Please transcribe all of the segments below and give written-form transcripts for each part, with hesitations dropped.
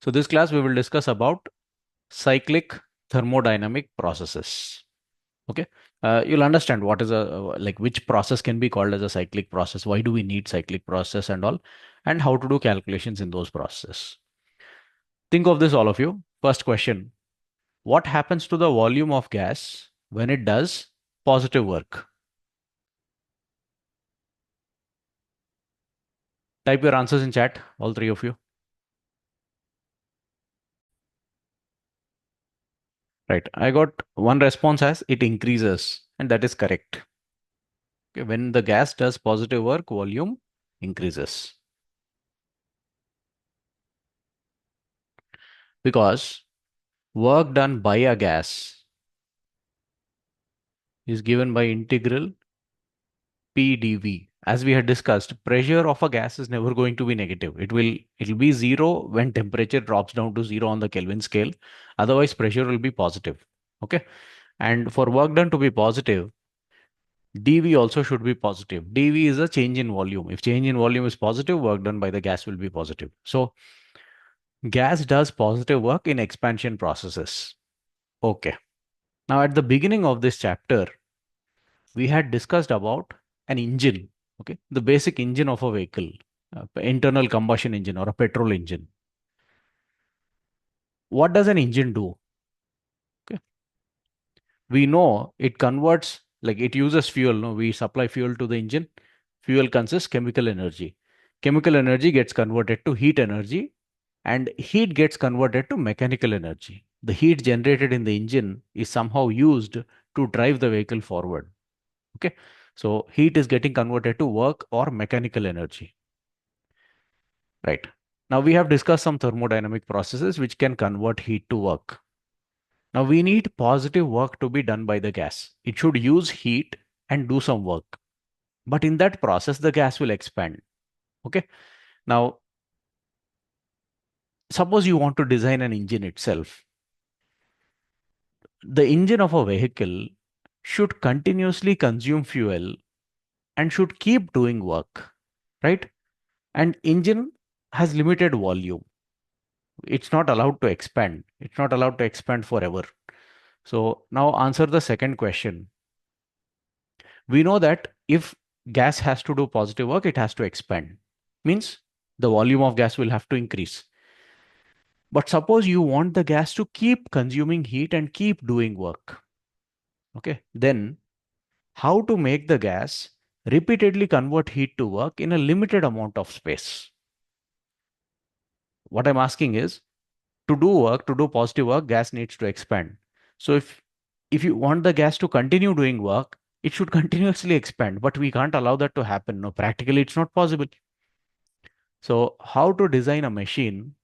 So this class we will discuss about cyclic thermodynamic processes. Okay. You'll understand what is a like which process can be called as a cyclic process. Why do we need cyclic process and all, and how to do calculations in those processes. Think of this, all of you. First question: what happens to the volume of gas when it does positive work? Type your answers in chat, all three of you. Right. I got one response as it increases, and that is correct. Okay. When the gas does positive work, volume increases. Because work done by a gas is given by integral PdV. As we had discussed, pressure of a gas is never going to be negative. It'll be zero when temperature drops down to zero on the Kelvin scale. Otherwise, pressure will be positive. Okay. And for work done to be positive, dV also should be positive. dV is a change in volume. If change in volume is positive, work done by the gas will be positive. So gas does positive work in expansion processes. Okay. Now at the beginning of this chapter, we had discussed about an engine. Okay. The basic engine of a vehicle, internal combustion engine or a petrol engine. What does an engine do? Okay. We know it converts, like it uses fuel. No, we supply fuel to the engine. Fuel consists chemical energy. Chemical energy gets converted to heat energy, and heat gets converted to mechanical energy. The heat generated in the engine is somehow used to drive the vehicle forward. Okay. So heat is getting converted to work or mechanical energy. Right. Now we have discussed some thermodynamic processes which can convert heat to work. Now we need positive work to be done by the gas. It should use heat and do some work. But in that process, the gas will expand. Okay. Now, suppose you want to design an engine itself. The engine of a vehicle should continuously consume fuel and should keep doing work, right? And engine has limited volume. It's not allowed to expand. It's not allowed to expand forever. So now answer the second question. We know that if gas has to do positive work, it has to expand. Means the volume of gas will have to increase. But suppose you want the gas to keep consuming heat and keep doing work. Okay. Then how to make the gas repeatedly convert heat to work in a limited amount of space? What I'm asking is, to do work, to do positive work, gas needs to expand. So if you want the gas to continue doing work, it should continuously expand, but we can't allow that to happen. No, practically it's not possible. So how to design a machine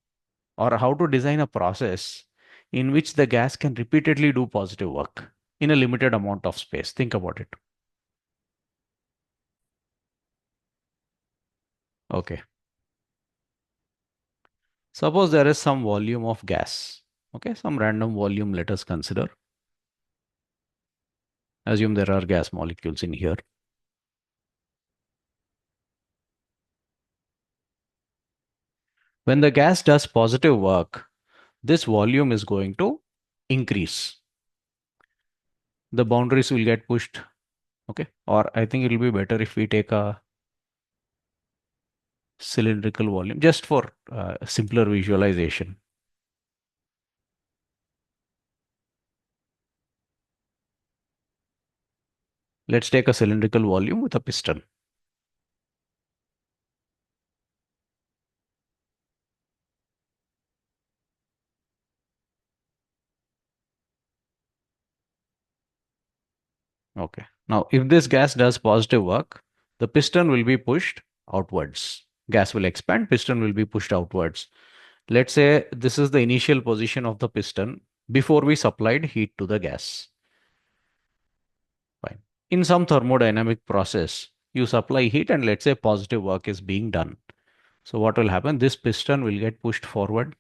or how to design a process in which the gas can repeatedly do positive work in a limited amount of space? Think about it. Okay. Suppose there is some volume of gas. Okay, some random volume, let us consider. Assume there are gas molecules in here. When the gas does positive work, this volume is going to increase. The boundaries will get pushed. Okay. Or I think it will be better if we take a cylindrical volume just for simpler visualization. Let's take a cylindrical volume with a piston. Okay. Now, if this gas does positive work, the piston will be pushed outwards. Gas will expand, piston will be pushed outwards. Let's say this is the initial position of the piston before we supplied heat to the gas. Fine. In some thermodynamic process, you supply heat and let's say positive work is being done. So what will happen? This piston will get pushed forward,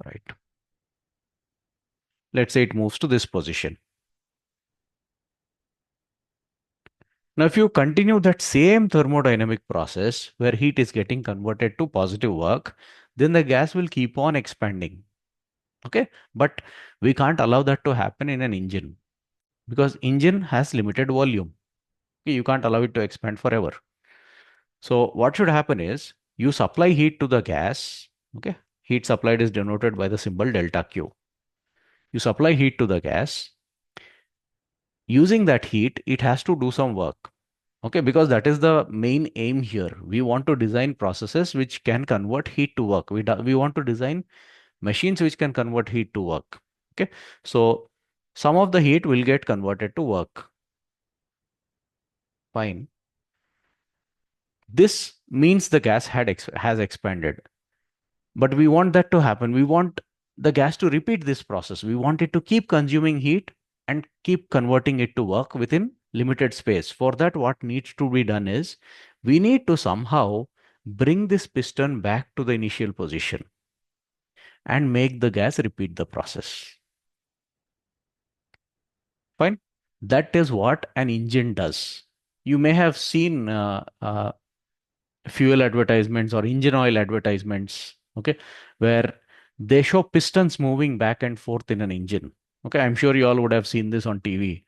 right? Let's say it moves to this position. Now, if you continue that same thermodynamic process where heat is getting converted to positive work, then the gas will keep on expanding. Okay. But we can't allow that to happen in an engine because engine has limited volume. Okay, you can't allow it to expand forever. So what should happen is you supply heat to the gas. Okay. Heat supplied is denoted by the symbol delta Q. You supply heat to the gas. Using that heat, it has to do some work. Okay, because that is the main aim here. We want to design processes which can convert heat to work. We want to design machines which can convert heat to work. Okay, so some of the heat will get converted to work. Fine. This means the gas has expanded. But we want that to happen. We want the gas to repeat this process. We want it to keep consuming heat and keep converting it to work within limited space. For that, what needs to be done is we need to somehow bring this piston back to the initial position and make the gas repeat the process. Fine. That is what an engine does. You may have seen fuel advertisements or engine oil advertisements, okay, where they show pistons moving back and forth in an engine. Okay, I'm sure you all would have seen this on TV.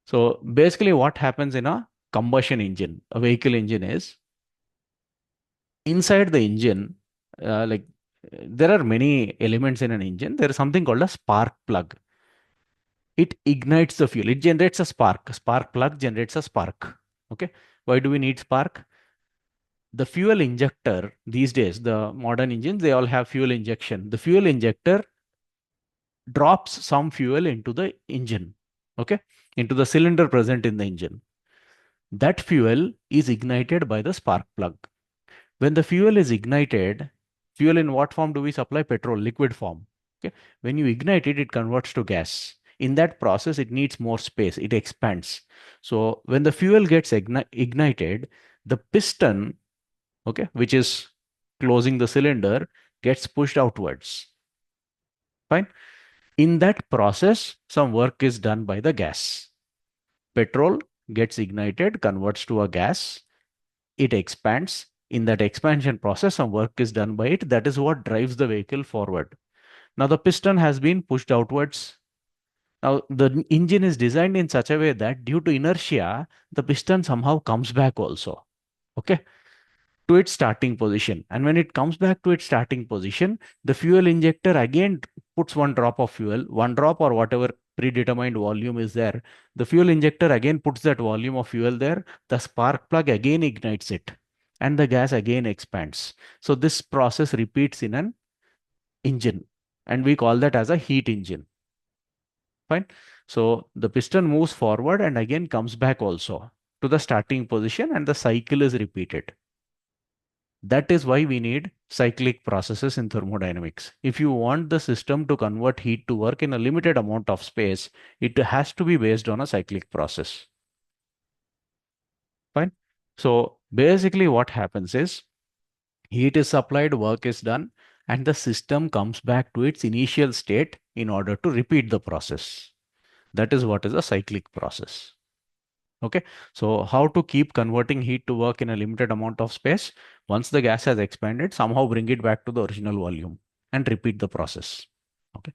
So basically, what happens in a combustion engine, a vehicle engine, is inside the engine, like there are many elements in an engine. There is something called a spark plug. It ignites the fuel. It generates a spark. A spark plug generates a spark. Okay. Why do we need spark? The fuel injector these days, the modern engines, they all have fuel injection. The fuel injector drops some fuel into the engine, okay, into the cylinder present in the engine. That fuel is ignited by the spark plug. When the fuel is ignited, fuel in what form do we supply? Petrol, liquid form. Okay. When you ignite it, it converts to gas. In that process, it needs more space. It expands. So when the fuel gets ignited, the piston, okay, which is closing the cylinder, gets pushed outwards. Fine. In that process, some work is done by the gas. Petrol gets ignited, converts to a gas, it expands. In that expansion process, some work is done by it. That is what drives the vehicle forward. Now, the piston has been pushed outwards. Now, the engine is designed in such a way that due to inertia, the piston somehow comes back also. Okay, to its starting position. And when it comes back to its starting position, the fuel injector again puts one drop of fuel, one drop or whatever predetermined volume is there. The fuel injector again puts that volume of fuel there. The spark plug again ignites it and the gas again expands. So this process repeats in an engine and we call that as a heat engine. Fine. So the piston moves forward and again comes back also to the starting position and the cycle is repeated. That is why we need cyclic processes in thermodynamics. If you want the system to convert heat to work in a limited amount of space, it has to be based on a cyclic process. Fine. So basically what happens is heat is supplied, work is done, and the system comes back to its initial state in order to repeat the process. That is what is a cyclic process. Okay, so how to keep converting heat to work in a limited amount of space? Once the gas has expanded, somehow bring it back to the original volume and repeat the process. Okay,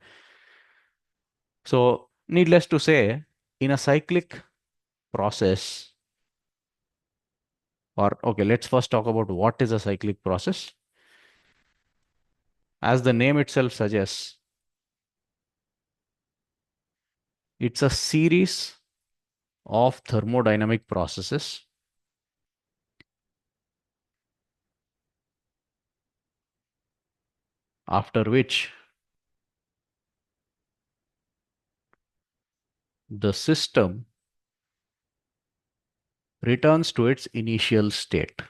so needless to say, in a cyclic process, or okay, let's first talk about what is a cyclic process. As the name itself suggests, it's a series of thermodynamic processes after which the system returns to its initial state.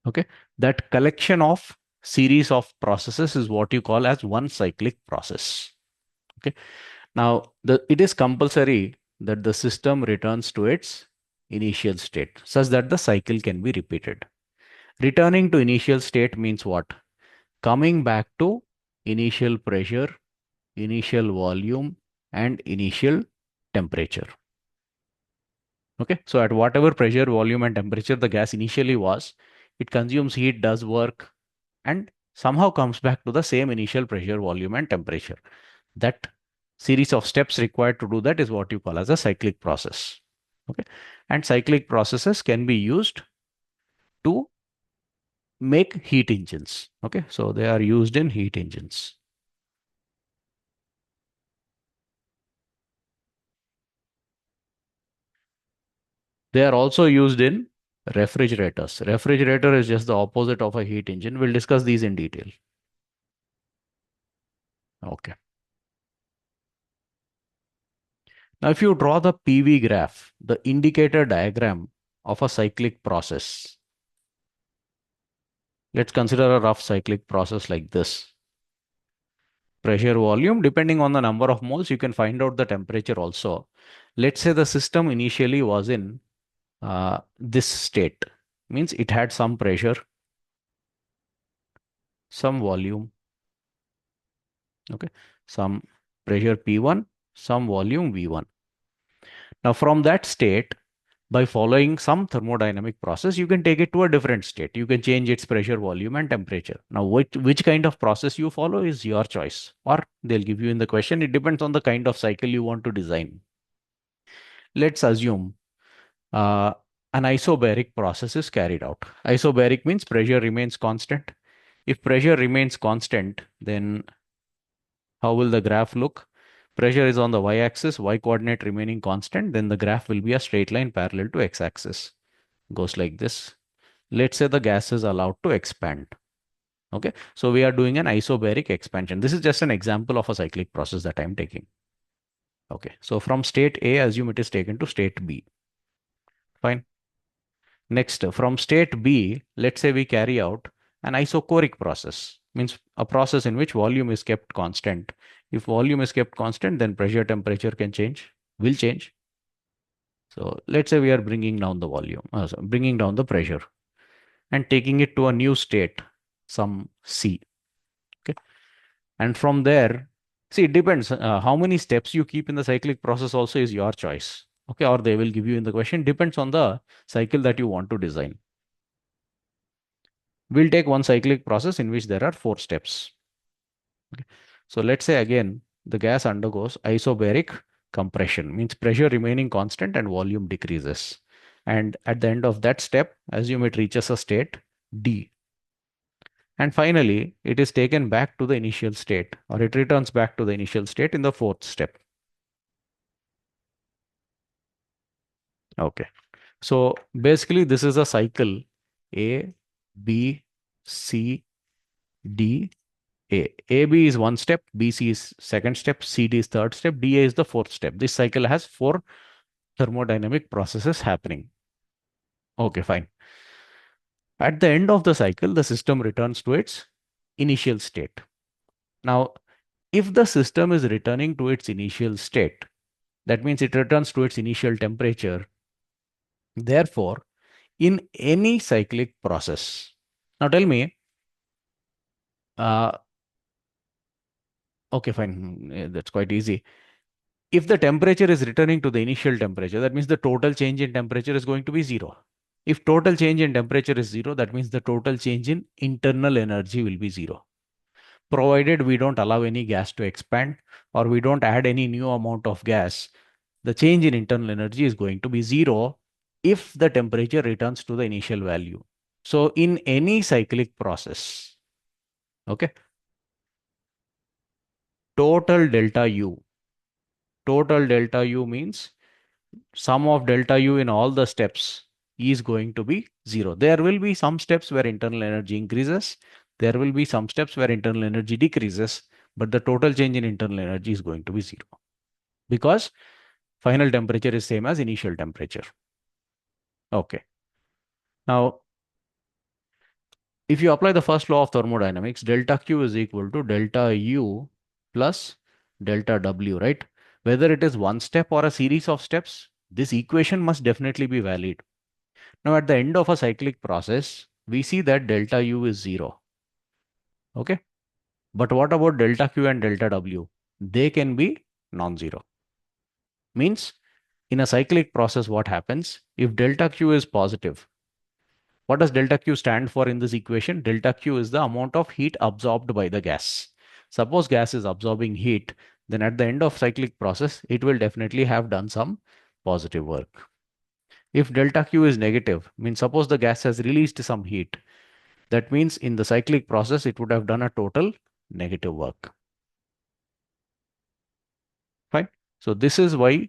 Okay, that collection of series of processes is what you call as one cyclic process. Okay, now it is compulsory that the system returns to its initial state such that the cycle can be repeated. Returning to initial state means what? Coming back to initial pressure, initial volume, and initial temperature. Okay, so at whatever pressure, volume, and temperature the gas initially was, it consumes heat, does work, and somehow comes back to the same initial pressure, volume, and temperature. That series of steps required to do that is what you call as a cyclic process. Okay, and cyclic processes can be used to make heat engines. Okay, so they are used in heat engines. They are also used in refrigerators. Refrigerator is just the opposite of a heat engine. We'll discuss these in detail. Okay. Now, if you draw the PV graph, the indicator diagram of a cyclic process, let's consider a rough cyclic process like this. Pressure, volume, depending on the number of moles, you can find out the temperature also. Let's say the system initially was in this state, means it had some pressure, some volume, okay, some pressure P1, some volume V1. Now, from that state, by following some thermodynamic process, you can take it to a different state. You can change its pressure, volume, and temperature. Now, which kind of process you follow is your choice, or they'll give you in the question. It depends on the kind of cycle you want to design. Let's assume uh, an isobaric process is carried out. Isobaric means pressure remains constant. If pressure remains constant, then how will the graph look? Pressure is on the y-axis, y-coordinate remaining constant, then the graph will be a straight line parallel to x-axis. Goes like this. Let's say the gas is allowed to expand. Okay, so we are doing an isobaric expansion. This is just an example of a cyclic process that I'm taking. Okay, so from state A, assume it is taken to state B. Fine. Next, from state B, let's say we carry out an isochoric process, means a process in which volume is kept constant. If volume is kept constant, then pressure, temperature can change, will change. So let's say we are bringing down the volume, bringing down the pressure and taking it to a new state, some C. Okay. And from there, see, it depends. How many steps you keep in the cyclic process also is your choice. Okay. Or they will give you in the question, depends on the cycle that you want to design. We'll take one cyclic process in which there are 4 steps. Okay. So let's say again, the gas undergoes isobaric compression, means pressure remaining constant and volume decreases. And at the end of that step, assume it reaches a state D. And finally, it is taken back to the initial state, or it returns back to the initial state in the 4th step. Okay. So basically, this is a cycle A, B, C, D, A. AB is 1 step, BC is 2nd step, CD is 3rd step, DA is the 4th step. This cycle has 4 thermodynamic processes happening. Okay, fine. At the end of the cycle, the system returns to its initial state. Now, if the system is returning to its initial state, that means it returns to its initial temperature. Therefore, in any cyclic process, now tell me, uh, okay, fine, that's quite easy. If the temperature is returning to the initial temperature, that means the total change in temperature is going to be 0. If total change in temperature is 0, that means the total change in internal energy will be 0. Provided we don't allow any gas to expand or we don't add any new amount of gas, the change in internal energy is going to be 0 if the temperature returns to the initial value. So in any cyclic process, okay, total delta U, total delta U means sum of delta U in all the steps is going to be 0. There will be some steps where internal energy increases. There will be some steps where internal energy decreases, but the total change in internal energy is going to be 0 because final temperature is same as initial temperature. Okay. Now, if you apply the first law of thermodynamics, delta Q is equal to delta U plus delta W, right? Whether it is 1 step or a series of steps, this equation must definitely be valid. Now, at the end of a cyclic process, we see that delta U is 0. Okay. But what about delta Q and delta W? They can be non-zero. Means in a cyclic process, what happens if delta Q is positive? What does delta Q stand for in this equation? Delta Q is the amount of heat absorbed by the gas. Suppose gas is absorbing heat, then at the end of cyclic process, it will definitely have done some positive work. If delta Q is negative, means suppose the gas has released some heat, that means in the cyclic process, it would have done a total negative work. Fine. So this is why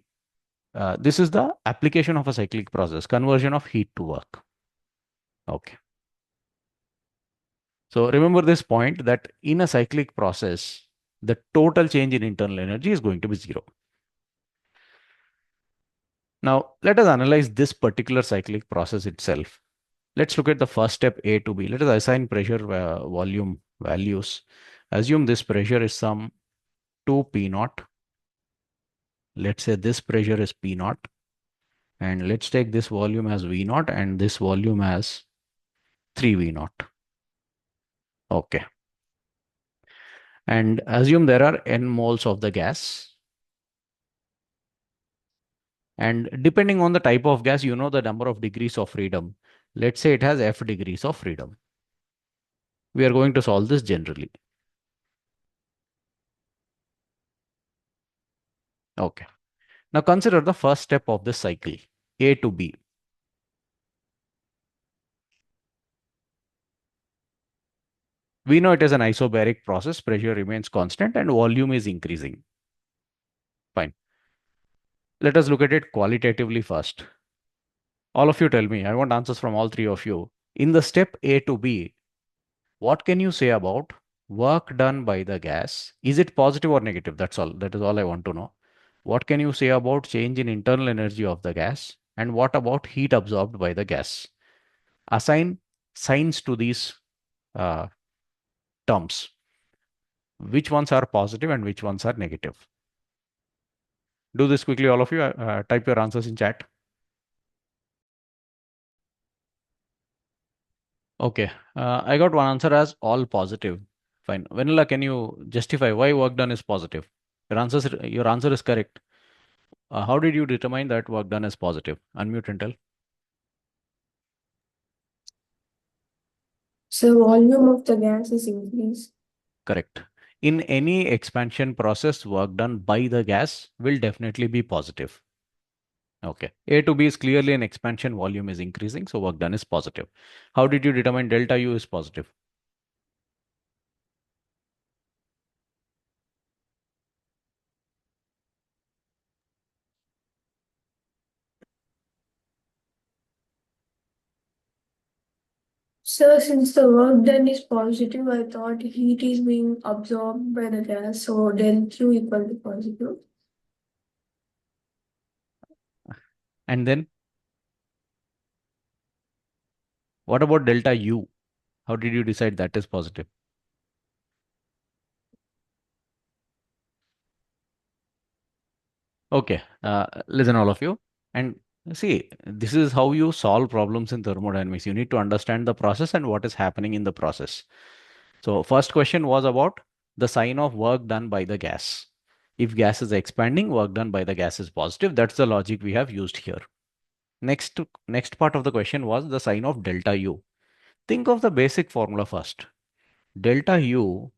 this is the application of a cyclic process, conversion of heat to work. Okay. So remember this point that in a cyclic process, the total change in internal energy is going to be zero. Now, let us analyze this particular cyclic process itself. Let's look at the first step A to B. Let us assign pressure volume values. Assume this pressure is some 2 P naught. Let's say this pressure is P naught. And let's take this volume as V naught and this volume as 3 V naught. Okay. And assume there are n moles of the gas. And depending on the type of gas, you know the number of degrees of freedom. Let's say it has F degrees of freedom. We are going to solve this generally. Okay. Now consider the first step of this cycle, A to B. We know it is an isobaric process, pressure remains constant and volume is increasing. Fine. Let us look at it qualitatively first. All of you tell me, I want answers from all three of you. In the step A to B, what can you say about work done by the gas? Is it positive or negative? That's all. That is all I want to know. What can you say about change in internal energy of the gas? And what about heat absorbed by the gas? Assign signs to these uh, terms. Which ones are positive and which ones are negative? Do this quickly, all of you. Type your answers in chat. Okay. I got one answer as all positive. Fine. Vanilla, can you justify why work done is positive? Your answer is correct. How did you determine that work done is positive? Unmute and tell. So volume of the gas is increased. Correct. In any expansion process, work done by the gas will definitely be positive. Okay. A to B is clearly an expansion, volume is increasing, so work done is positive. How did you determine delta U is positive? So since the work done is positive, I thought heat is being absorbed by the gas, so del Q equal to positive. And then what about delta U? How did you decide that is positive? Okay, listen, all of you. And see, this is how you solve problems in thermodynamics. You need to understand the process and what is happening in the process. So, first question was about the sign of work done by the gas. If gas is expanding, work done by the gas is positive. That's the logic we have used here. Next part of the question was the sign of delta U. Think of the basic formula first. Delta U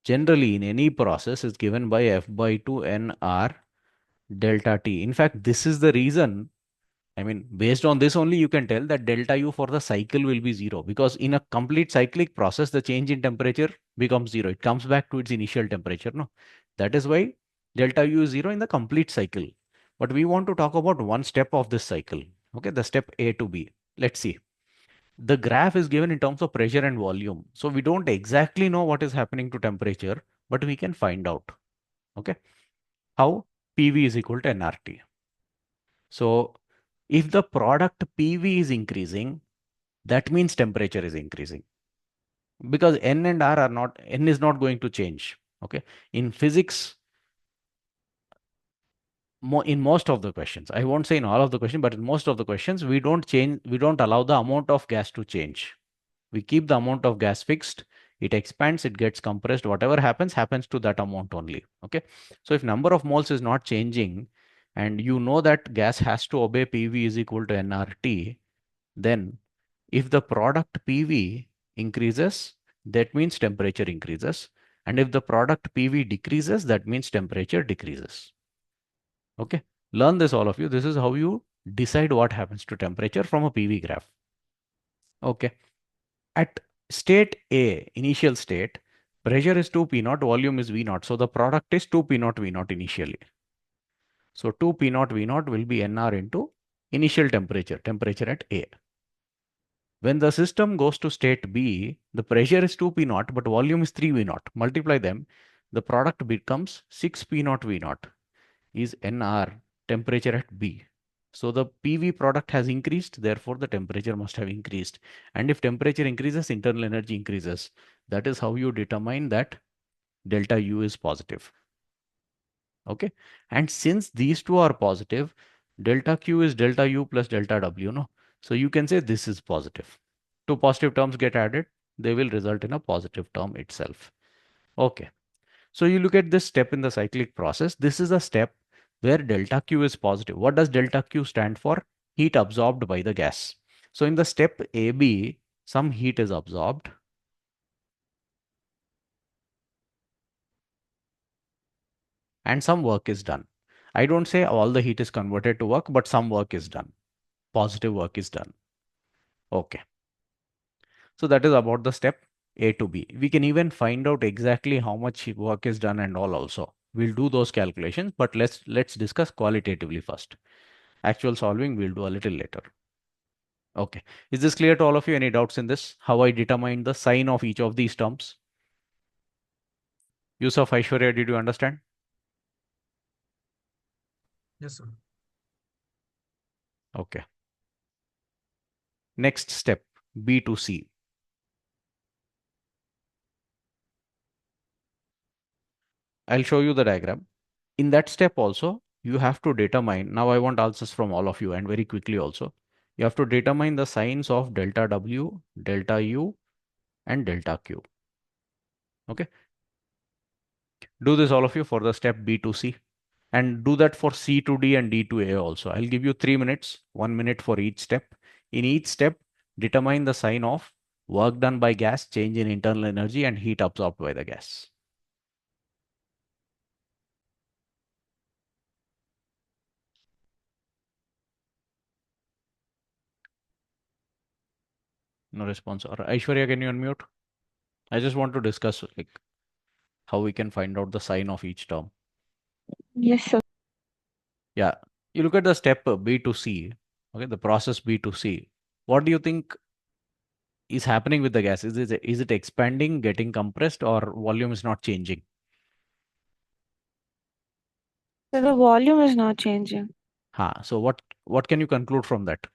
generally in any process is given by F by 2 N R delta T. In fact, this is the reason, I mean, based on this only, you can tell that delta U for the cycle will be zero because in a complete cyclic process, the change in temperature becomes zero. It comes back to its initial temperature. No, that is why delta U is zero in the complete cycle. But we want to talk about one step of this cycle. Okay, the step A to B. Let's see. The graph is given in terms of pressure and volume. So we don't exactly know what is happening to temperature, but we can find out. Okay. How? PV is equal to nRT. So if the product PV is increasing, that means temperature is increasing because N and R are not, N is not going to change. Okay. In physics, in most of the questions, I won't say in all of the questions, but in most of the questions, we don't allow the amount of gas to change. We keep the amount of gas fixed It expands, it gets compressed, whatever happens to that amount only. Okay. So if number of moles is not changing, and you know that gas has to obey PV is equal to nRT, then if the product PV increases, that means temperature increases. And if the product PV decreases, that means temperature decreases. Okay. Learn this, all of you. This is how you decide what happens to temperature from a PV graph. Okay. At state A, initial state, pressure is 2 P naught, volume is V naught. So the product is 2 P naught V naught initially. So 2 P naught V naught will be NR into initial temperature, temperature at A. When the system goes to state B, the pressure is 2 P naught, but volume is 3 V naught. Multiply them, the product becomes 6 P naught V naught is NR, temperature at B. So the PV product has increased, therefore the temperature must have increased. And if temperature increases, internal energy increases. That is how you determine that delta U is positive. Okay. And since these two are positive, delta Q is delta U plus delta W, no? So you can say this is positive. Two positive terms get added, they will result in a positive term itself. Okay. So you look at this step in the cyclic process. This is a step where delta Q is positive. What does delta Q stand for? Heat absorbed by the gas. So in the step AB, some heat is absorbed. And some work is done. I don't say all the heat is converted to work, but some work is done. Positive work is done. Okay. So that is about the step A to B. We can even find out exactly how much work is done and all also. We'll do those calculations, but let's discuss qualitatively first. Actual solving we'll do a little later. Okay. Is this clear to all of you? Any doubts in this? How I determine the sign of each of these terms? Yusuf, Aishwarya, did you understand? Yes, sir. Okay. Next step, B to C. I'll show you the diagram. In that step also, you have to determine, now I want answers from all of you and very quickly also. You have to determine the signs of delta W, delta U, and delta Q. Okay. Do this all of you for the step B to C. And do that for C to D and D to A also. I'll give you 3 minutes, 1 minute for each step. In each step, determine the sign of work done by gas, change in internal energy, and heat absorbed by the gas. No response. Or Aishwarya, can you unmute? I just want to discuss like how we can find out the sign of each term. Yes, sir. Yeah. You look at the step B to C, okay, the process B to C. What do you think is happening with the gas? Is it expanding, getting compressed, or volume is not changing? So the volume is not changing. So what can you conclude from that?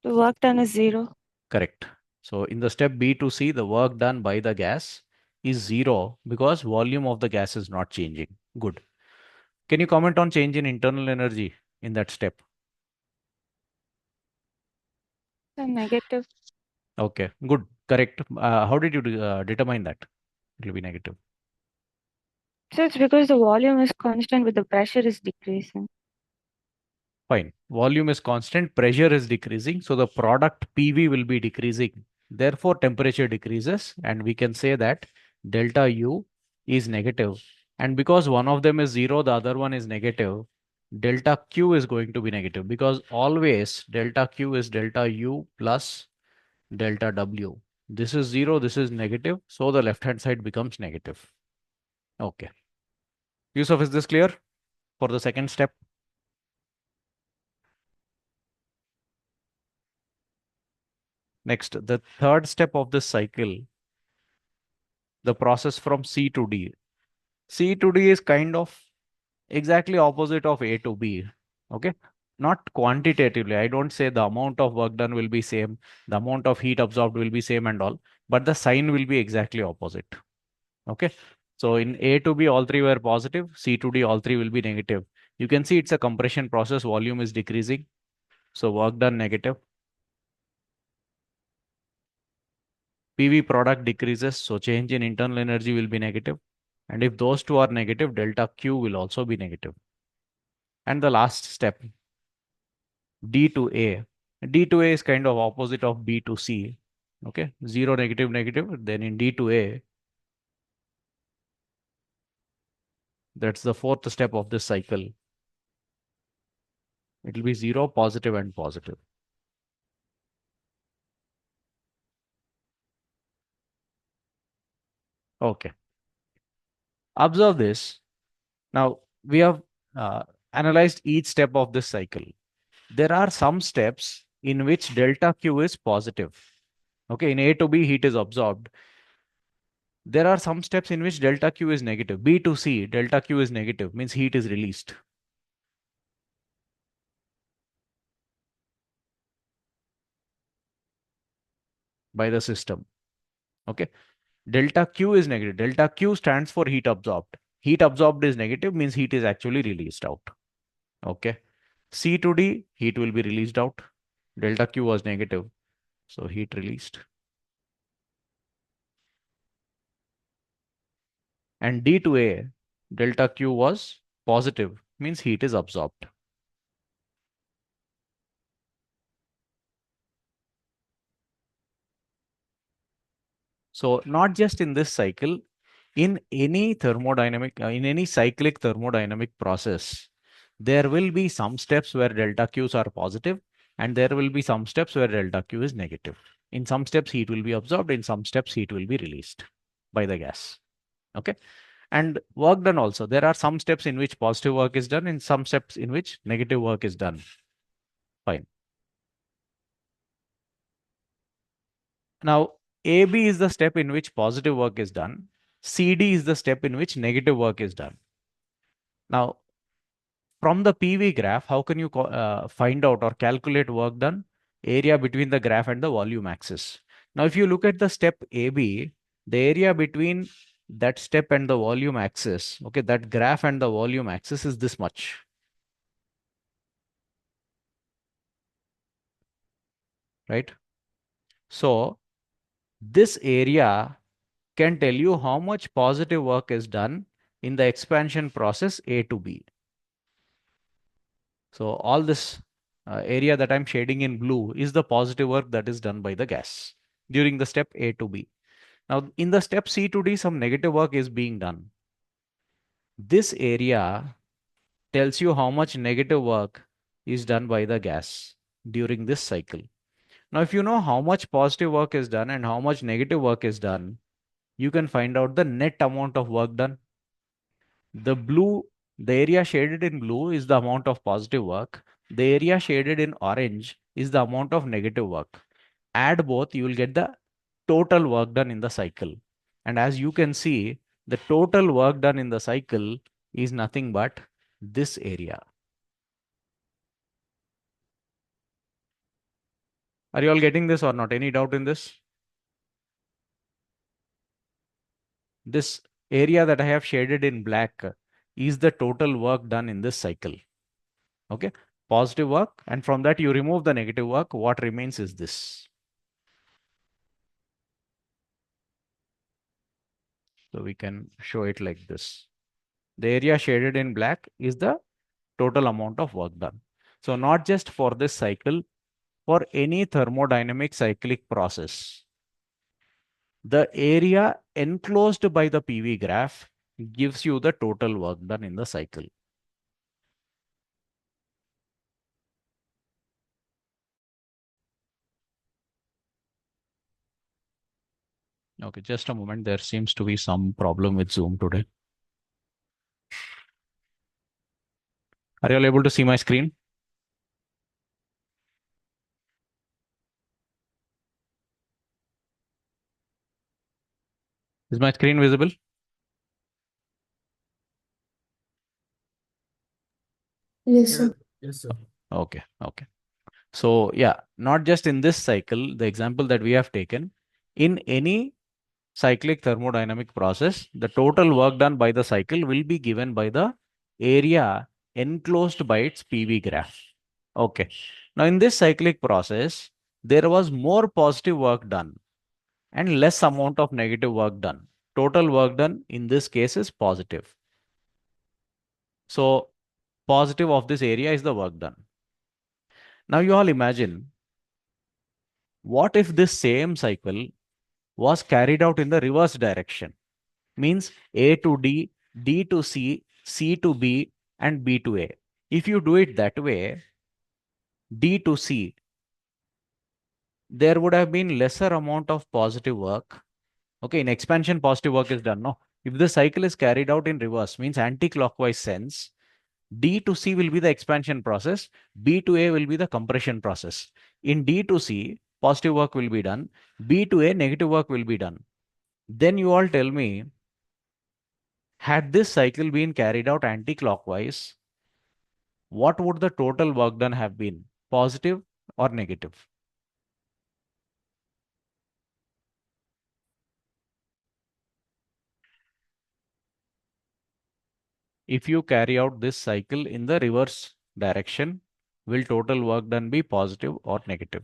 The work done is zero. Correct. So in the step B to C, the work done by the gas is zero because volume of the gas is not changing. Good. Can you comment on change in internal energy in that step? The negative. Okay, good. Correct. How did you determine that? It will be negative. So it's because the volume is constant but the pressure is decreasing. Fine. Volume is constant, pressure is decreasing. So the product PV will be decreasing. Therefore, temperature decreases. And we can say that delta U is negative. And because one of them is zero, the other one is negative, delta Q is going to be negative because always delta Q is delta U plus delta W. This is zero, this is negative. So the left hand side becomes negative. Okay. Yusuf, is this clear for the second step? Next, the third step of this cycle, the process from C to D. C to D is kind of exactly opposite of A to B. Okay. Not quantitatively. I don't say the amount of work done will be same, the amount of heat absorbed will be same and all, but the sign will be exactly opposite. Okay. So in A to B, all three were positive. C to D, all three will be negative. You can see it's a compression process. Volume is decreasing. So work done negative. PV product decreases, so change in internal energy will be negative. And if those two are negative, delta Q will also be negative. And the last step, D to A. D to A is kind of opposite of B to C. Okay, 0, negative, negative. Then in D to A, that's the fourth step of this cycle. It will be 0, positive, and positive. Okay. Observe this. Now, we have analyzed each step of this cycle. There are some steps in which delta Q is positive. Okay, in A to B, heat is absorbed. There are some steps in which delta Q is negative. B to C, delta Q is negative, means heat is released. By the system. Okay, delta Q is negative. Delta Q stands for heat absorbed. Heat absorbed is negative, means heat is actually released out. Okay, C to D, heat will be released out. Delta Q was negative, so heat released. And D to A, delta Q was positive, means heat is absorbed. So not just in this cycle, in any thermodynamic, in any cyclic thermodynamic process, there will be some steps where delta Qs are positive, and there will be some steps where delta Q is negative. In some steps, heat will be absorbed. In some steps, heat will be released by the gas. Okay. And work done also. There are some steps in which positive work is done, in some steps in which negative work is done. Fine. Now, AB is the step in which positive work is done. CD is the step in which negative work is done. Now, from the PV graph, how can you find out or calculate work done? Area between the graph and the volume axis. Now, if you look at the step AB, the area between that step and the volume axis, okay, that graph and the volume axis is this much. Right? So, this area can tell you how much positive work is done in the expansion process A to B. So all this area that I'm shading in blue is the positive work that is done by the gas during the step A to B. Now in the step C to D, some negative work is being done. This area tells you how much negative work is done by the gas during this cycle. Now, if you know how much positive work is done and how much negative work is done, you can find out the net amount of work done. The area shaded in blue is the amount of positive work. The area shaded in orange is the amount of negative work. Add both, you will get the total work done in the cycle. And as you can see, the total work done in the cycle is nothing but this area. Are you all getting this or not? Any doubt in this? This area that I have shaded in black is the total work done in this cycle. Okay, positive work, and from that you remove the negative work. What remains is this. So we can show it like this. The area shaded in black is the total amount of work done. So not just for this cycle, for any thermodynamic cyclic process, the area enclosed by the PV graph gives you the total work done in the cycle. Okay, just a moment. There seems to be some problem with Zoom today. Are you all able to see my screen? Is my screen visible? Yes, sir. Yes, sir. Okay, okay. So yeah, not just in this cycle, the example that we have taken, in any cyclic thermodynamic process, the total work done by the cycle will be given by the area enclosed by its PV graph. Okay. Now in this cyclic process, there was more positive work done. and less amount of negative work done. Total work done in this case is positive. So positive of this area is the work done. Now you all imagine, what if this same cycle was carried out in the reverse direction? Means A to D, D to C, C to B, and B to A. If you do it that way, D to C, there would have been lesser amount of positive work. Okay, in expansion, positive work is done. No, if the cycle is carried out in reverse, means anti-clockwise sense, D to C will be the expansion process, B to A will be the compression process. In D to C, positive work will be done, B to A, negative work will be done. Then you all tell me, had this cycle been carried out anti-clockwise, what would the total work done have been? Positive or negative? If you carry out this cycle in the reverse direction, will total work done be positive or negative?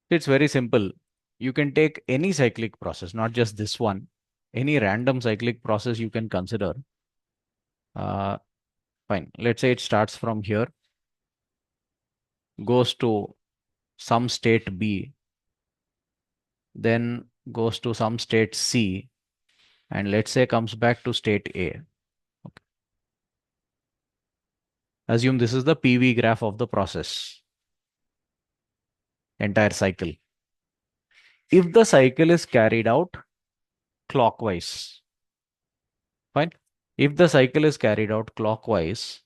It's very simple. You can take any cyclic process, not just this one, any random cyclic process you can consider. Fine. Let's say it starts from here, goes to some state B, then goes to some state C, and let's say comes back to state A. Okay. Assume this is the PV graph of the process, entire cycle. If the cycle is carried out clockwise, fine. If the cycle is carried out clockwise,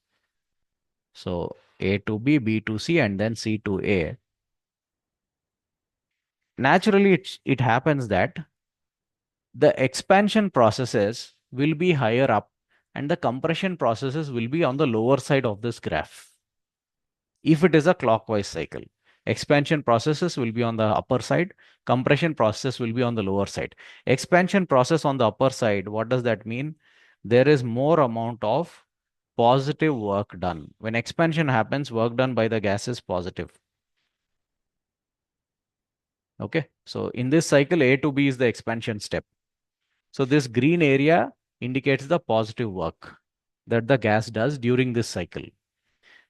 so A to B, B to C, and then C to A, naturally it happens that the expansion processes will be higher up and the compression processes will be on the lower side of this graph. If it is a clockwise cycle, expansion processes will be on the upper side, compression process will be on the lower side. Expansion process on the upper side, what does that mean? There is more amount of positive work done. When expansion happens, work done by the gas is positive. Okay, so in this cycle, A to B is the expansion step. So this green area indicates the positive work that the gas does during this cycle.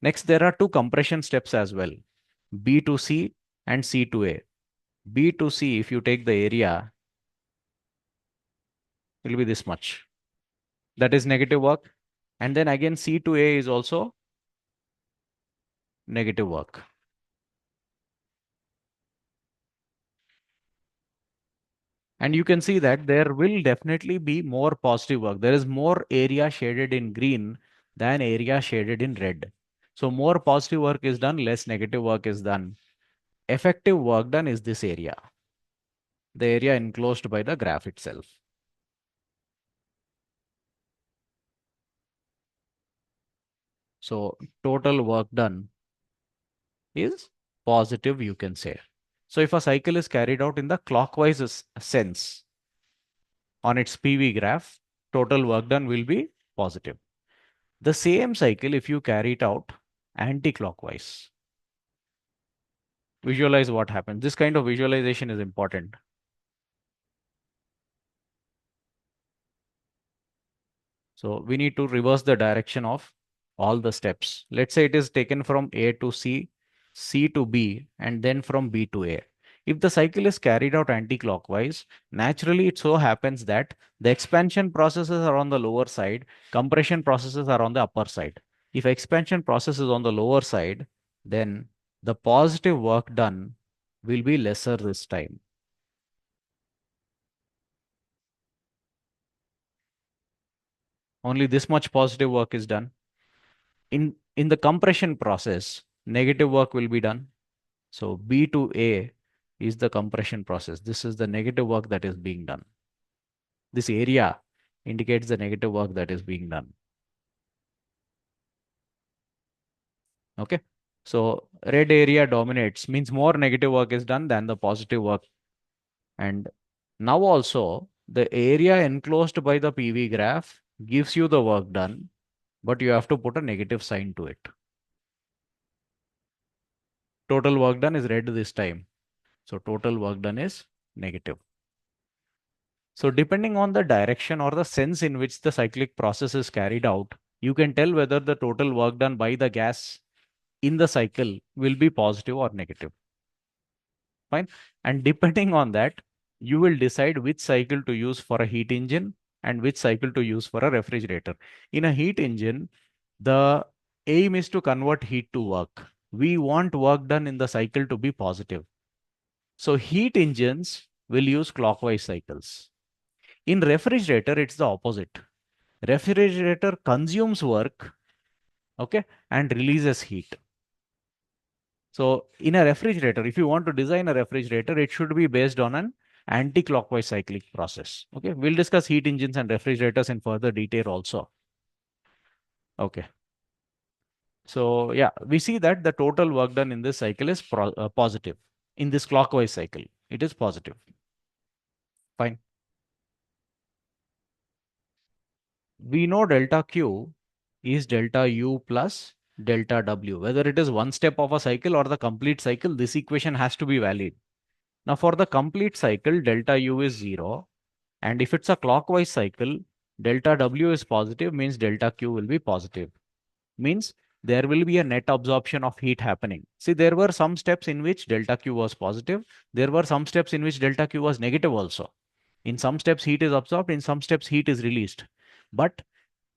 Next, there are two compression steps as well, B to C and C to A. B to C, if you take the area, it will be this much. That is negative work. And then again, C to A is also negative work. And you can see that there will definitely be more positive work. There is more area shaded in green than area shaded in red. So more positive work is done, less negative work is done. Effective work done is this area, the area enclosed by the graph itself. So total work done is positive, you can say. So if a cycle is carried out in the clockwise sense on its PV graph, total work done will be positive. The same cycle, if you carry it out anti-clockwise, visualize what happens. This kind of visualization is important. So we need to reverse the direction of all the steps. Let's say it is taken from A to C, C to B, and then from B to A. If the cycle is carried out anti-clockwise, naturally it so happens that the expansion processes are on the lower side, compression processes are on the upper side. If expansion process is on the lower side, then the positive work done will be lesser this time. Only this much positive work is done. In the compression process, negative work will be done. So B to A is the compression process. This is the negative work that is being done. This area indicates the negative work that is being done. Okay. So red area dominates, means more negative work is done than the positive work. And now also the area enclosed by the PV graph gives you the work done, but you have to put a negative sign to it. Total work done is red this time. So total work done is negative. So depending on the direction or the sense in which the cyclic process is carried out, you can tell whether the total work done by the gas in the cycle will be positive or negative. Fine. And depending on that, you will decide which cycle to use for a heat engine and which cycle to use for a refrigerator. In a heat engine, the aim is to convert heat to work. We want work done in the cycle to be positive. So heat engines will use clockwise cycles. In refrigerator, it's the opposite. Refrigerator consumes work, okay, and releases heat. So in a refrigerator, if you want to design a refrigerator, it should be based on an anti-clockwise cyclic process. Okay, we'll discuss heat engines and refrigerators in further detail also. Okay. So yeah, we see that the total work done in this cycle is positive. In this clockwise cycle, it is positive. Fine. We know delta Q is delta U plus delta W. Whether it is one step of a cycle or the complete cycle, this equation has to be valid. Now for the complete cycle, delta U is 0. And if it's a clockwise cycle, delta W is positive, means delta Q will be positive. Means there will be a net absorption of heat happening. See, there were some steps in which delta Q was positive. There were some steps in which delta Q was negative also. In some steps, heat is absorbed. In some steps, heat is released. But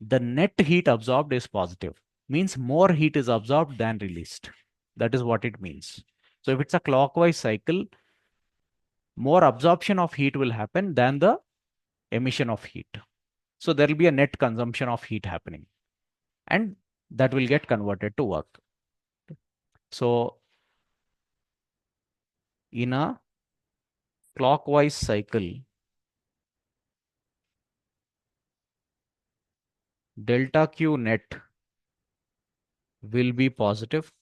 the net heat absorbed is positive. Means more heat is absorbed than released. That is what it means. So if it's a clockwise cycle, more absorption of heat will happen than the emission of heat. So there will be a net consumption of heat happening, and that will get converted to work. So in a clockwise cycle, delta Q net will be positive.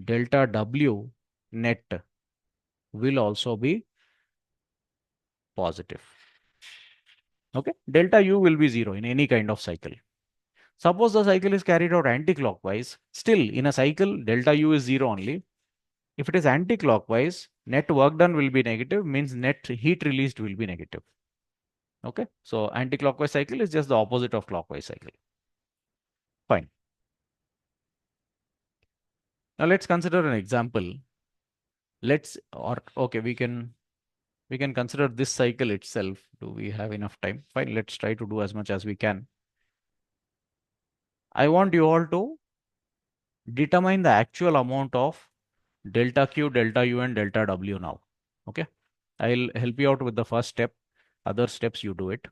Delta W net will also be positive. Okay. Delta U will be 0 in any kind of cycle. Suppose the cycle is carried out anti-clockwise. Still, in a cycle, delta U is 0 only. If it is anti-clockwise, net work done will be negative, means net heat released will be negative. Okay. So anti-clockwise cycle is just the opposite of clockwise cycle. Fine. Now let's consider an example. Okay, we can consider this cycle itself. Do we have enough time? Fine, let's try to do as much as we can. I want you all to determine the actual amount of delta Q, delta U, and delta W now. Okay. I'll help you out with the first step. Other steps you do it.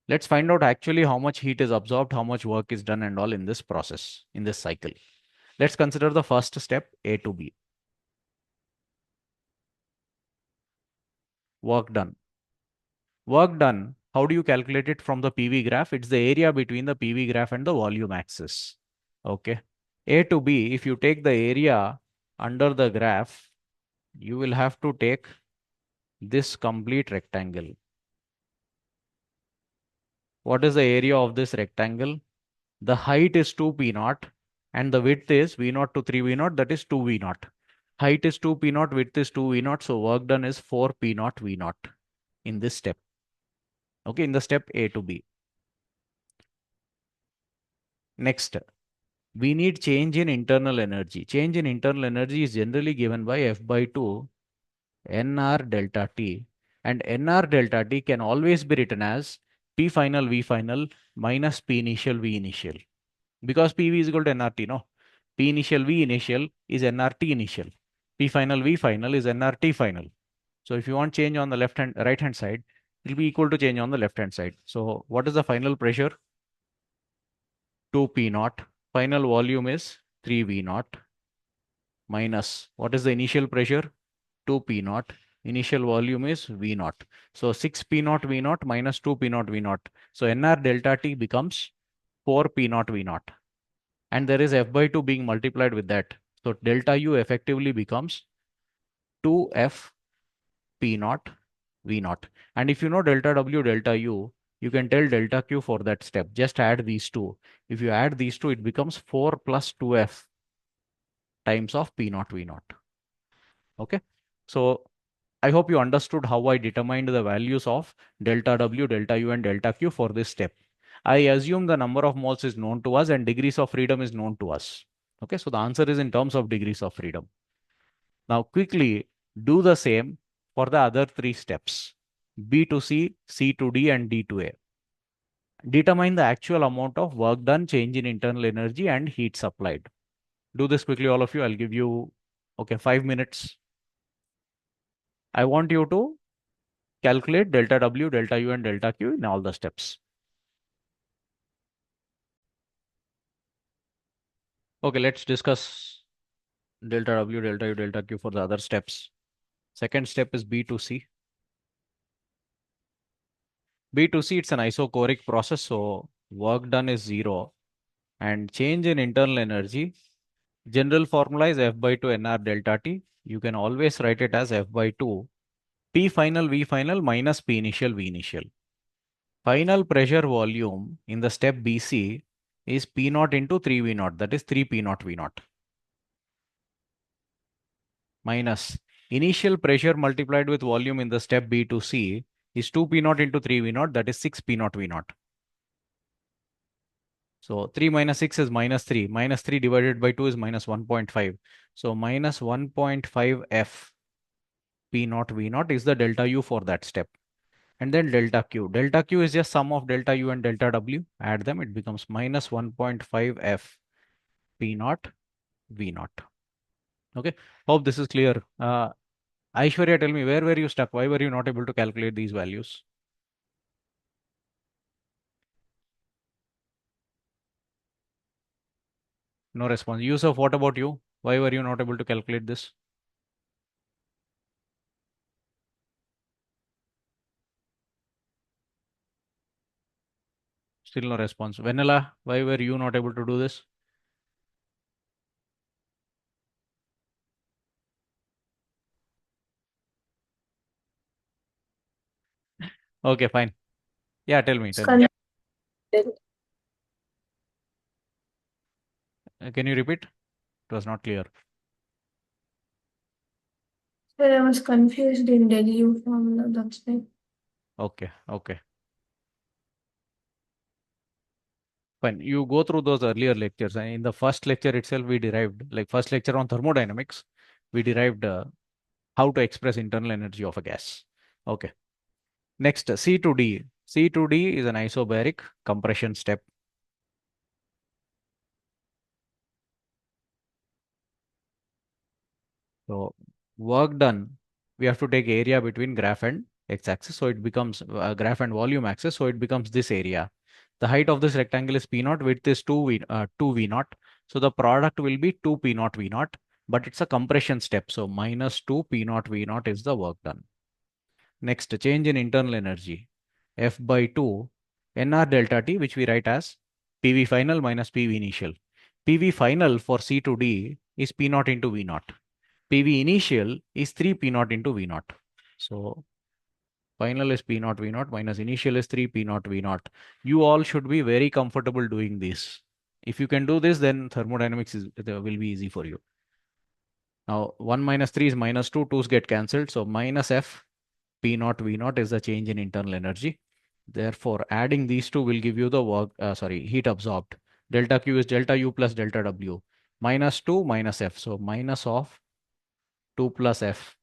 Let's find out actually how much heat is absorbed, how much work is done and all in this process, in this cycle. Let's consider the first step, A to B. Work done. Work done, how do you calculate it from the PV graph? It's the area between the PV graph and the volume axis. Okay. A to B, if you take the area under the graph, you will have to take this complete rectangle. What is the area of this rectangle? The height is 2p0 and the width is v0 to 3v0, that is 2v0. Height is 2p0, width is 2v0, so work done is 4p0 v0 in this step. Okay, in the step A to B. Next, we need change in internal energy. Change in internal energy is generally given by F by 2 nr delta T, and nr delta T can always be written as P final V final minus P initial V initial, because PV is equal to nRT, no? P initial V initial is nRT initial. P final V final is nRT final. So if you want change on the right hand side, it will be equal to change on the left hand side. So what is the final pressure? 2p0. Final volume is 3v0 minus what is the initial pressure? 2p0 Initial volume is V naught. So 6 P naught V naught minus 2 P naught V naught. So NR delta T becomes 4 P naught V naught. And there is F by 2 being multiplied with that. So delta U effectively becomes 2F P naught V naught. And if you know delta W, delta U, you can tell delta Q for that step. Just add these two. If you add these two, it becomes 4 plus 2F times of P naught V naught. Okay. So I hope you understood how I determined the values of delta W, delta U, and delta Q for this step. I assume the number of moles is known to us and degrees of freedom is known to us. Okay, so the answer is in terms of degrees of freedom. Now quickly do the same for the other three steps, B to C, C to D, and D to A. Determine the actual amount of work done, change in internal energy, and heat supplied. Do this quickly, all of you. I'll give you, okay, 5 minutes. I want you to calculate delta W, delta U, and delta Q in all the steps. Okay, let's discuss delta W, delta U, delta Q for the other steps. Second step is B to C. B to C, it's an isochoric process, so work done is 0. And change in internal energy, general formula is F by 2 NR delta T. You can always write it as F by 2 P final V final minus P initial V initial. Final pressure volume in the step BC is P naught into 3 V naught, that is 3 P naught V naught, minus initial pressure multiplied with volume in the step B to C is 2 P naught into 3 V naught, that is 6 P naught V naught. So 3 minus 6 is minus 3. Minus 3 divided by 2 is minus 1.5. So minus 1.5 F P naught V naught is the delta U for that step. And then delta Q. Delta Q is just sum of delta U and delta W. Add them, it becomes minus 1.5 F P naught V naught. Okay, hope this is clear. Aishwarya, tell me, where were you stuck? Why were you not able to calculate these values? No response. Yusuf, what about you? Why were you not able to calculate this? Still no response. Vanilla, why were you not able to do this? Okay, fine. Yeah, tell me, It's tell me. confused. Can you repeat? It was not clear. But I was confused in Delhi formula, that's why. Okay, okay. Fine. You go through those earlier lectures. And in the first lecture itself, we derived, like first lecture on thermodynamics, we derived how to express internal energy of a gas. Okay. Next, C to D. C to D is an isobaric compression step. So work done, we have to take area between graph and x-axis. So it becomes graph and volume axis. So it becomes this area. The height of this rectangle is P naught, width is 2 V naught. So the product will be 2 P naught V naught, but it's a compression step. So minus 2 P naught V naught is the work done. Next, change in internal energy. F by 2 NR delta T, which we write as PV final minus PV initial. PV final for C to D is P naught into V naught. PV initial is 3 P naught into V naught. So final is P naught V naught minus initial is 3 P naught V naught. You all should be very comfortable doing this. If you can do this, then thermodynamics will be easy for you. Now 1 minus 3 is minus 2, 2's get cancelled. So minus F P naught V naught is the change in internal energy. Therefore, adding these two will give you the heat absorbed. Delta Q is delta U plus delta W. Minus 2 minus F. So minus of 2 plus F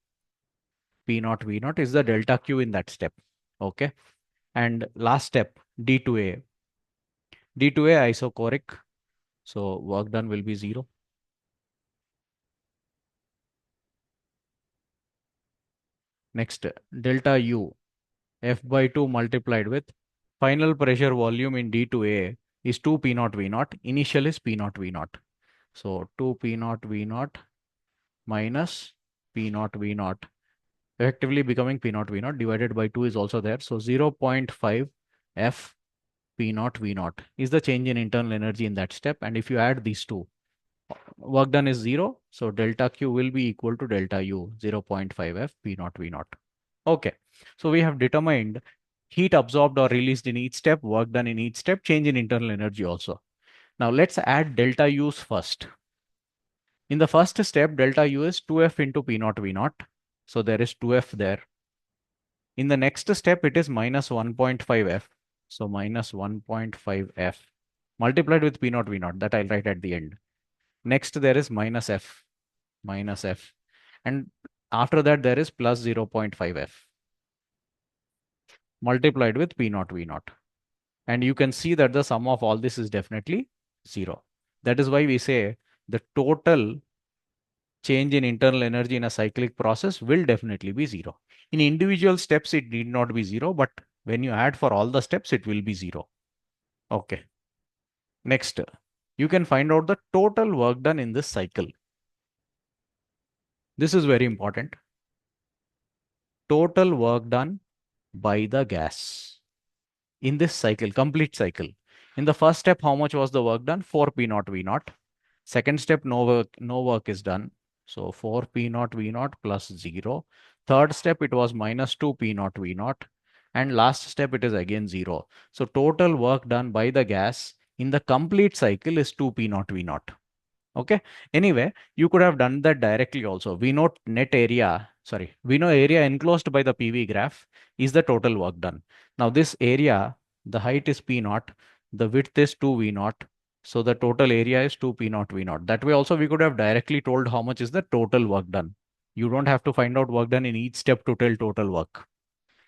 P naught V naught is the delta Q in that step. Okay. And last step, D to A. D to A isochoric. So work done will be 0. Next, delta U. F by 2 multiplied with final pressure volume in D to A is 2 P naught V naught. Initial is P naught V naught. So 2 P naught V naught minus P naught V naught. effectively becoming P naught V naught divided by 2 is also there. So 0.5 F P naught V naught is the change in internal energy in that step. And if you add these two, work done is 0. So delta Q will be equal to delta U, 0.5 F P naught V naught. Okay. So we have determined heat absorbed or released in each step, work done in each step, change in internal energy also. Now let's add delta U's first. In the first step, delta U is 2F into P naught V naught. So there is 2F there. In the next step, it is minus 1.5 F. So minus 1.5 F multiplied with P naught V naught that I'll write at the end. Next, there is minus F. And after that, there is plus 0.5 F multiplied with P naught V naught. And you can see that the sum of all this is definitely 0. That is why we say the total change in internal energy in a cyclic process will definitely be 0. In individual steps, it need not be 0, but when you add for all the steps, it will be 0. Okay. Next, you can find out the total work done in this cycle. This is very important. Total work done by the gas in this cycle, complete cycle. In the first step, how much was the work done? 4 P naught V naught. Second step, no work is done. So 4 P naught V naught plus 0. Third step, it was minus 2 P naught V naught. And last step, it is again 0. So total work done by the gas in the complete cycle is 2 P naught V naught. Okay. Anyway, you could have done that directly also. We know we know area enclosed by the PV graph is the total work done. Now this area, the height is P naught, the width is 2 V naught. So the total area is 2 P naught V naught. That way also we could have directly told how much is the total work done. You don't have to find out work done in each step to tell total work.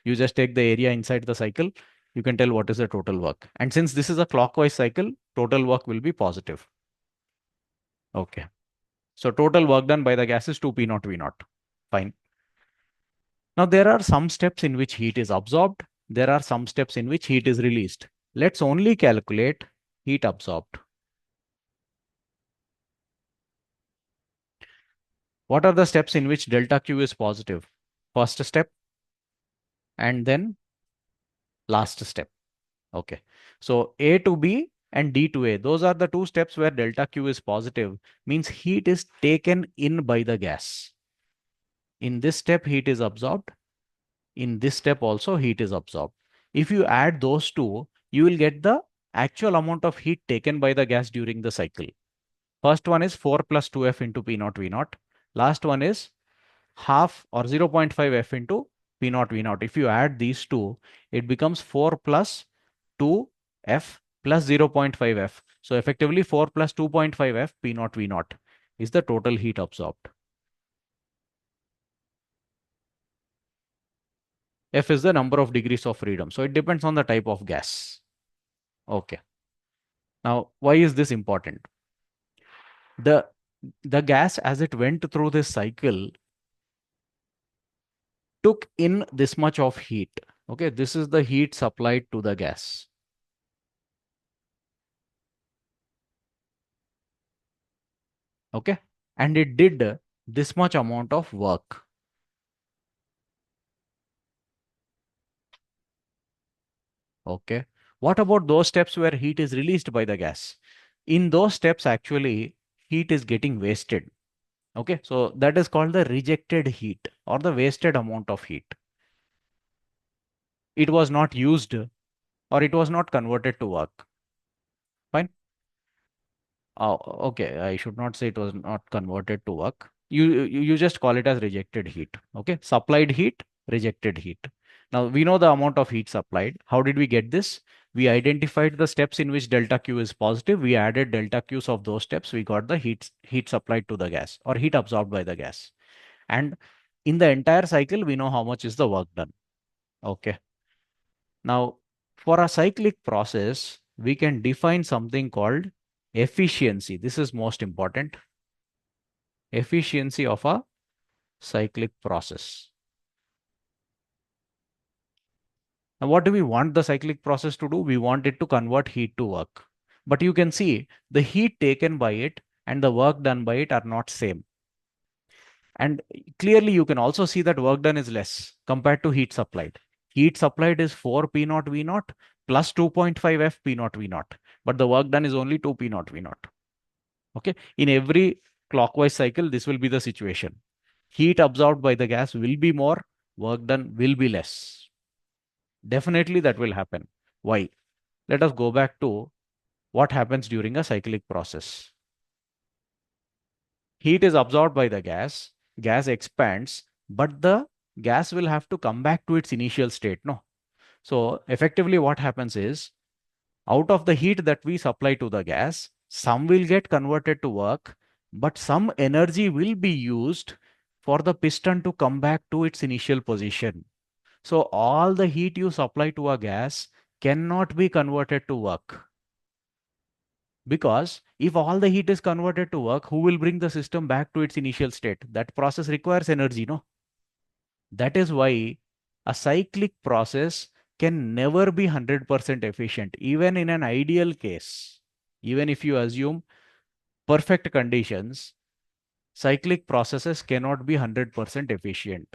You just take the area inside the cycle. You can tell what is the total work. And since this is a clockwise cycle, total work will be positive. Okay. So total work done by the gas is 2 P naught V naught. Fine. Now there are some steps in which heat is absorbed. There are some steps in which heat is released. Let's only calculate heat absorbed. What are the steps in which delta Q is positive? First step and then last step. Okay. So A to B and D to A. Those are the two steps where delta Q is positive. Means heat is taken in by the gas. In this step, heat is absorbed. In this step also, heat is absorbed. If you add those two, you will get the actual amount of heat taken by the gas during the cycle. First one is 4 plus 2F into P naught V naught. Last one is half or 0.5 F into P naught V naught. If you add these two, it becomes 4 plus 2F plus 0.5 F. So effectively 4 plus 2.5 F P naught V naught is the total heat absorbed. F is the number of degrees of freedom. So it depends on the type of gas. Okay. Now, why is this important? The gas, as it went through this cycle, took in this much of heat. Okay, this is the heat supplied to the gas. Okay, and it did this much amount of work. Okay, what about those steps where heat is released by the gas? In those steps, actually, heat is getting wasted. Okay, so that is called the rejected heat or the wasted amount of heat. It was not used or it was not converted to work. Fine. Oh, okay. I should not say it was not converted to work. You just call it as rejected heat. Okay. Supplied heat, rejected heat. Now we know the amount of heat supplied. How did we get this? We identified the steps in which delta Q is positive. We added delta Qs of those steps. We got the heat supplied to the gas or heat absorbed by the gas. And in the entire cycle, we know how much is the work done. Okay. Now, for a cyclic process, we can define something called efficiency. This is most important. Efficiency of a cyclic process. Now, what do we want the cyclic process to do? We want it to convert heat to work. But you can see the heat taken by it and the work done by it are not same. And clearly you can also see that work done is less compared to heat supplied. Heat supplied is 4 P naught V naught plus 2.5 F P naught V naught, but the work done is only 2 P naught V naught. Okay, in every clockwise cycle, this will be the situation. Heat absorbed by the gas will be more, work done will be less. Definitely that will happen. Why? Let us go back to what happens during a cyclic process. Heat is absorbed by the gas expands, but the gas will have to come back to its initial state, no? So effectively what happens is, out of the heat that we supply to the gas, some will get converted to work, but some energy will be used for the piston to come back to its initial position. So all the heat you supply to a gas cannot be converted to work. Because if all the heat is converted to work, who will bring the system back to its initial state? That process requires energy, no? That is why a cyclic process can never be 100% efficient, even in an ideal case. Even if you assume perfect conditions, cyclic processes cannot be 100% efficient,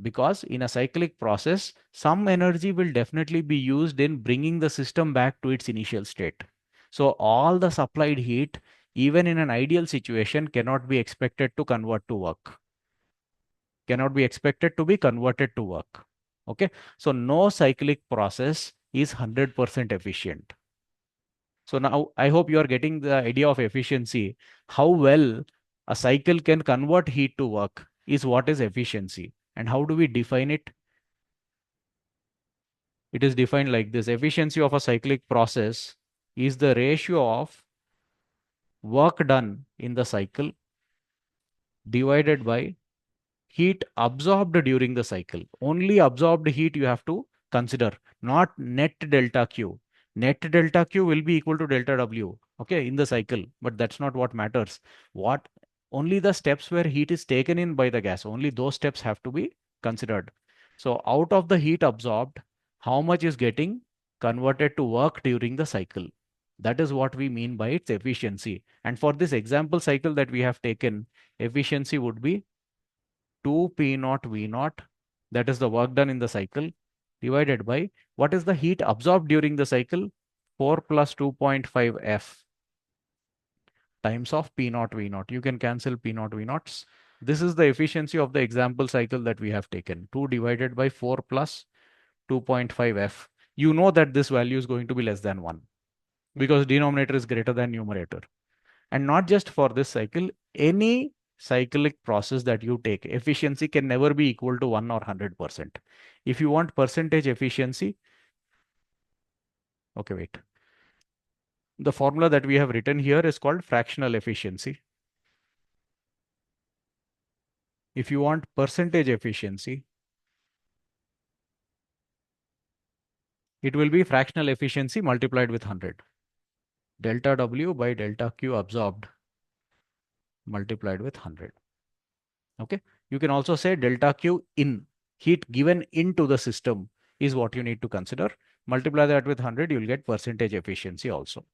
because in a cyclic process, some energy will definitely be used in bringing the system back to its initial state. So all the supplied heat, even in an ideal situation, cannot be expected to convert to work. Cannot be expected to be converted to work. Okay, so no cyclic process is 100% efficient. So now I hope you are getting the idea of efficiency. How well a cycle can convert heat to work is what is efficiency. And how do we define it? It is defined like this. Efficiency of a cyclic process is the ratio of work done in the cycle divided by heat absorbed during the cycle. Only absorbed heat you have to consider, not net delta Q. Net delta Q will be equal to delta W, okay, in the cycle, but that's not what matters. What only the steps where heat is taken in by the gas, only those steps have to be considered. So out of the heat absorbed, how much is getting converted to work during the cycle? That is what we mean by its efficiency. And for this example cycle that we have taken, efficiency would be 2 P naught V naught, that is the work done in the cycle, divided by what is the heat absorbed during the cycle, 4 plus 2.5 F times of P naught V naught. You can cancel P naught V naughts. This is the efficiency of the example cycle that we have taken, 2 divided by 4 plus 2.5 F. You know that this value is going to be less than 1 because denominator is greater than numerator. And not just for this cycle, any cyclic process that you take, efficiency can never be equal to 1 or 100%. If you want percentage efficiency, okay, wait. The formula that we have written here is called fractional efficiency. If you want percentage efficiency, it will be fractional efficiency multiplied with 100. Delta W by delta Q absorbed multiplied with 100. Okay. You can also say delta Q in, heat given into the system, is what you need to consider. Multiply that with 100, you'll get percentage efficiency also.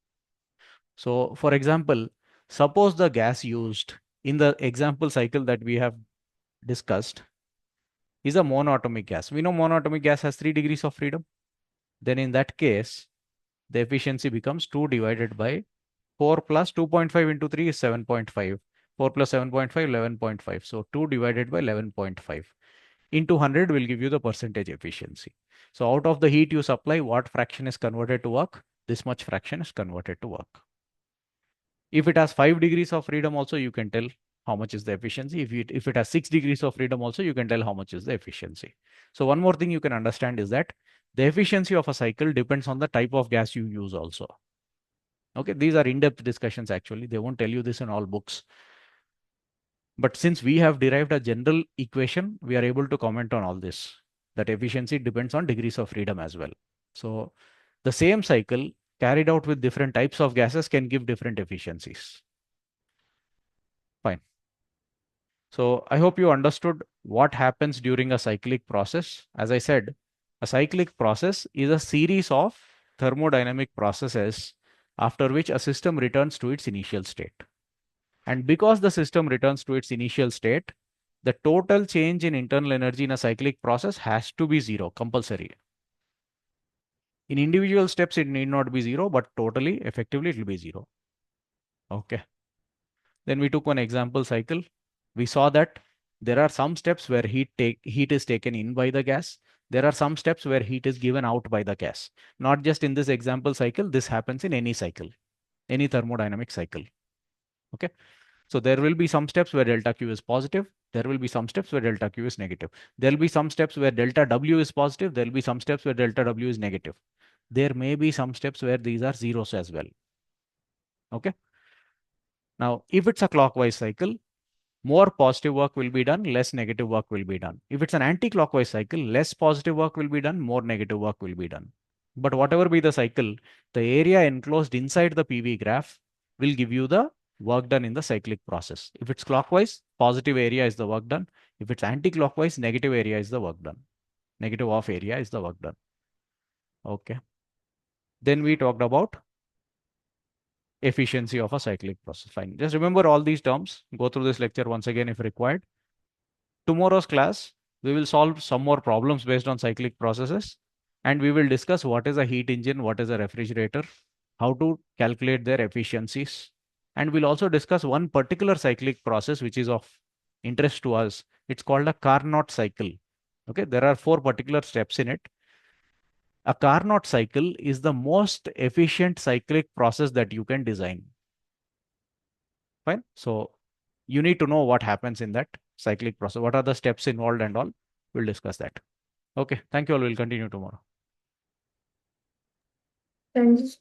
So for example, suppose the gas used in the example cycle that we have discussed is a monatomic gas. We know monatomic gas has 3 degrees of freedom. Then in that case, the efficiency becomes 2 divided by 4 plus 2.5 into 3 is 7.5. 4 plus 7.5, 11.5. So 2 divided by 11.5 into 100 will give you the percentage efficiency. So out of the heat you supply, what fraction is converted to work? This much fraction is converted to work. If it has 5 degrees of freedom also, you can tell how much is the efficiency. If it has 6 degrees of freedom also, you can tell how much is the efficiency. So one more thing you can understand is that the efficiency of a cycle depends on the type of gas you use also. Okay, these are in-depth discussions actually. They won't tell you this in all books. But since we have derived a general equation, we are able to comment on all this. That efficiency depends on degrees of freedom as well. So the same cycle carried out with different types of gases can give different efficiencies. Fine. So I hope you understood what happens during a cyclic process. As I said, a cyclic process is a series of thermodynamic processes after which a system returns to its initial state. And because the system returns to its initial state, the total change in internal energy in a cyclic process has to be zero, compulsory. In individual steps, it need not be zero, but totally, effectively, it will be zero. Okay. Then we took one example cycle. We saw that there are some steps where heat is taken in by the gas. There are some steps where heat is given out by the gas. Not just in this example cycle, this happens in any cycle, any thermodynamic cycle. Okay. So there will be some steps where delta Q is positive. There will be some steps where delta Q is negative. There will be some steps where delta W is positive. There will be some steps where delta W is negative. There may be some steps where these are zeros as well. Okay. Now, if it's a clockwise cycle, more positive work will be done, less negative work will be done. If it's an anti-clockwise cycle, less positive work will be done, more negative work will be done. But whatever be the cycle, the area enclosed inside the PV graph will give you the work done in the cyclic process. If it's clockwise, positive area is the work done. If it's anti-clockwise, negative area is the work done. Negative of area is the work done. Okay. Then we talked about efficiency of a cyclic process. Fine. Just remember all these terms. Go through this lecture once again if required. Tomorrow's class, we will solve some more problems based on cyclic processes, and we will discuss what is a heat engine, what is a refrigerator, how to calculate their efficiencies, and we'll also discuss one particular cyclic process which is of interest to us. It's called a Carnot cycle. Okay, there are 4 particular steps in it. A Carnot cycle is the most efficient cyclic process that you can design. Fine. So you need to know what happens in that cyclic process. What are the steps involved and all? We'll discuss that. Okay. Thank you all. We'll continue tomorrow. Thanks.